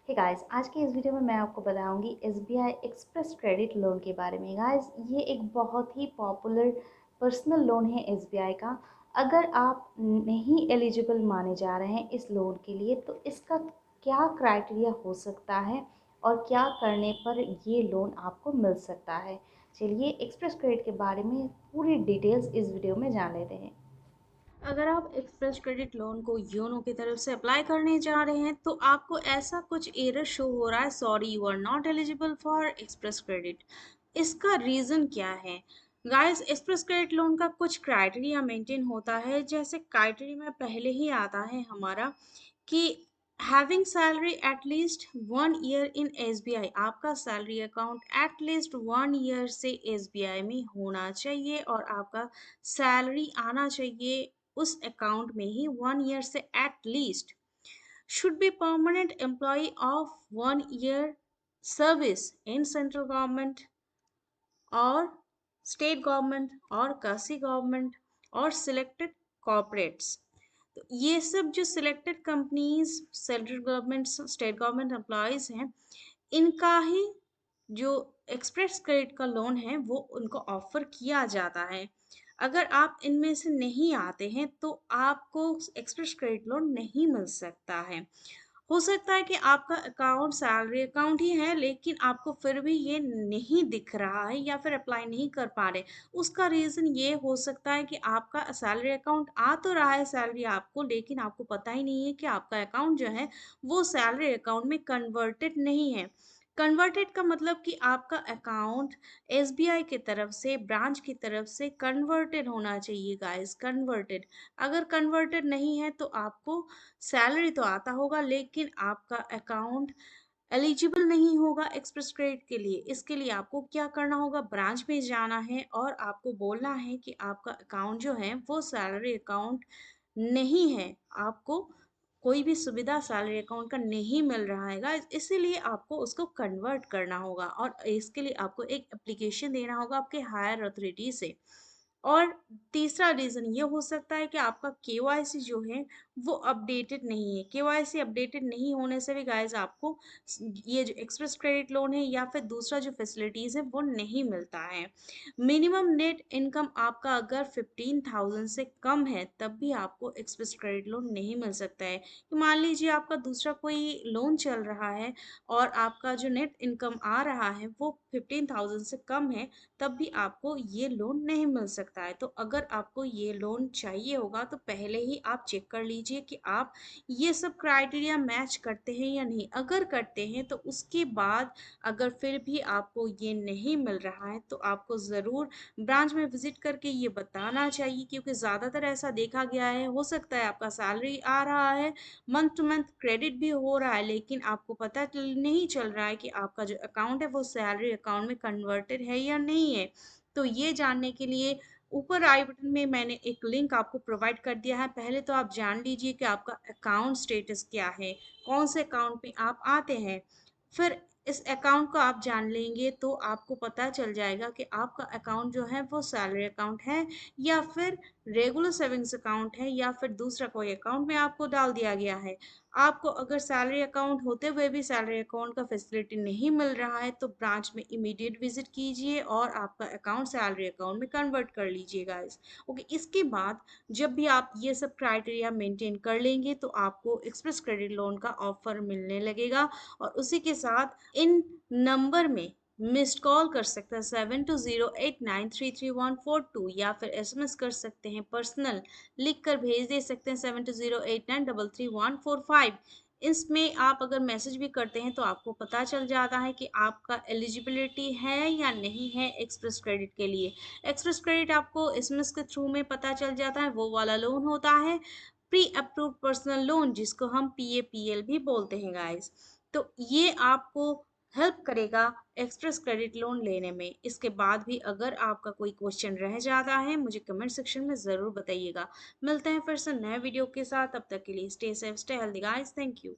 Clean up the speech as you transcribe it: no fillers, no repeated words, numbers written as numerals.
Hey guys, आज की इस वीडियो में मैं आपको बताऊंगी एसबीआई एक्सप्रेस क्रेडिट लोन के बारे में। गाइस, ये एक बहुत ही पॉपुलर पर्सनल लोन है एसबीआई का। अगर आप नहीं एलिजिबल माने जा रहे हैं इस लोन के लिए, तो इसका क्या क्राइटेरिया हो सकता है और क्या करने पर ये लोन आपको मिल सकता है। चलिए एक्सप्रेस क्रेडिट के बारे में पूरी डिटेल्स इस वीडियो में जान लेते हैं। अगर आप एक्सप्रेस क्रेडिट लोन को योनो की तरफ से अप्लाई करने जा रहे हैं तो आपको ऐसा कुछ एरर शो हो रहा है, sorry you are not eligible for express credit. इसका रीज़न क्या है? गाइस, एक्सप्रेस क्रेडिट लोन का कुछ क्राइटेरिया मेंटेन होता है। जैसे क्राइटेरिया में पहले ही आता है हमारा कि having salary at least 1 year in SBI. आपका salary account at least 1 year से एसबीआई में होना चाहिए और आपका सैलरी आना चाहिए उस अकाउंट में ही 1 ईयर से at least. Should be permanent employ of 1 year service in central government और स्टेट गवर्नमेंट और काशी गवर्नमेंट और सिलेक्टेड कॉर्पोरेट्स। तो ये सब जो selected companies, central government, state government employees हैं, इनका ही जो एक्सप्रेस क्रेडिट का लोन है वो उनको ऑफर किया जाता है। अगर आप इनमें से नहीं आते हैं तो आपको एक्सप्रेस क्रेडिट लोन नहीं मिल सकता है। हो सकता है कि आपका अकाउंट सैलरी अकाउंट ही है लेकिन आपको फिर भी ये नहीं दिख रहा है या फिर अप्लाई नहीं कर पा रहे। उसका रीज़न ये हो सकता है कि आपका सैलरी अकाउंट आ तो रहा है सैलरी आपको, लेकिन आपको पता ही नहीं है कि आपका अकाउंट जो है वो सैलरी अकाउंट में कन्वर्टेड नहीं है। कन्वर्टेड का मतलब कि आपका अकाउंट एसबीआई की तरफ से, ब्रांच की तरफ से कन्वर्टेड होना चाहिए गाइस, कन्वर्टेड। अगर कन्वर्टेड नहीं है तो आपको सैलरी तो आता होगा लेकिन आपका अकाउंट एलिजिबल नहीं होगा एक्सप्रेस क्रेडिट के लिए। इसके लिए आपको क्या करना होगा, ब्रांच में जाना है और आपको बोलना है कि आपका अकाउंट जो है वो सैलरी अकाउंट नहीं है, आपको कोई भी सुविधा सैलरी अकाउंट का नहीं मिल रहा है गाइस, इसीलिए आपको उसको कन्वर्ट करना होगा और इसके लिए आपको एक एप्लीकेशन देना होगा आपके हायर अथॉरिटी से। और तीसरा रीज़न ये हो सकता है कि आपका केवाईसी जो है वो अपडेटेड नहीं है। केवाईसी अपडेटेड नहीं होने से भी गाइस आपको ये जो एक्सप्रेस क्रेडिट लोन है या फिर दूसरा जो फैसिलिटीज़ है वो नहीं मिलता है। मिनिमम नेट इनकम आपका अगर 15,000 से कम है तब भी आपको एक्सप्रेस क्रेडिट लोन नहीं मिल सकता है। कि मान लीजिए आपका दूसरा कोई लोन चल रहा है और आपका जो नेट इनकम आ रहा है वो 15,000 से कम है, तब भी आपको ये लोन नहीं मिल सकता है। तो अगर आपको ये लोन चाहिए होगा तो पहले ही आप चेक कर लीजिए कि आप ये सब क्राइटेरिया मैच करते हैं या नहीं। अगर करते हैं तो उसके बाद अगर फिर भी आपको ये नहीं मिल रहा है तो आपको ज़रूर ब्रांच में विजिट करके ये बताना चाहिए, क्योंकि ज़्यादातर ऐसा देखा गया है, हो सकता है आपका सैलरी आ रहा है, मंथ टू मंथ क्रेडिट भी हो रहा है, लेकिन आपको पता नहीं चल रहा है कि आपका जो अकाउंट है वो सैलरी अकाउंट में कन्वर्टेड है या नहीं है। तो ये जानने के लिए ऊपर आई बटन में मैंने एक लिंक आपको प्रोवाइड कर दिया है। पहले तो आप जान लीजिए कि आपका अकाउंट स्टेटस क्या है, कौन से अकाउंट में आप आते हैं। फिर इस अकाउंट को आप जान लेंगे तो आपको पता चल जाएगा कि आपका अकाउंट जो है वो सैलरी अकाउंट है या फिर रेगुलर सेविंग्स अकाउंट है या फिर दूसरा कोई अकाउंट में आपको डाल दिया गया है। आपको अगर सैलरी अकाउंट होते हुए भी सैलरी अकाउंट का फैसिलिटी नहीं मिल रहा है तो ब्रांच में इमीडिएट विजिट कीजिए और आपका अकाउंट सैलरी अकाउंट में कन्वर्ट कर लीजिए गाइस। ओके, इसके बाद जब भी आप ये सब क्राइटेरिया मेंटेन कर लेंगे तो आपको एक्सप्रेस क्रेडिट लोन का ऑफर मिलने लगेगा और उसी के साथ इन नंबर में मिस्ड कॉल कर सकते हैं 7208933142 या फिर एसएमएस कर सकते हैं, पर्सनल लिख कर भेज दे सकते हैं 7208933145। इसमें आप अगर मैसेज भी करते हैं तो आपको पता चल जाता है कि आपका एलिजिबिलिटी है या नहीं है एक्सप्रेस क्रेडिट के लिए। एक्सप्रेस क्रेडिट आपको एसएमएस के थ्रू में पता चल जाता है, वो वाला लोन होता है प्री अप्रूव्ड पर्सनल लोन, जिसको हम पीएपीएल भी बोलते हैं गाइस। तो ये आपको हेल्प करेगा एक्सप्रेस क्रेडिट लोन लेने में। इसके बाद भी अगर आपका कोई क्वेश्चन रह जाता है मुझे कमेंट सेक्शन में ज़रूर बताइएगा। मिलते हैं फिर से नए वीडियो के साथ, तब तक के लिए stay safe, stay healthy guys, thank you.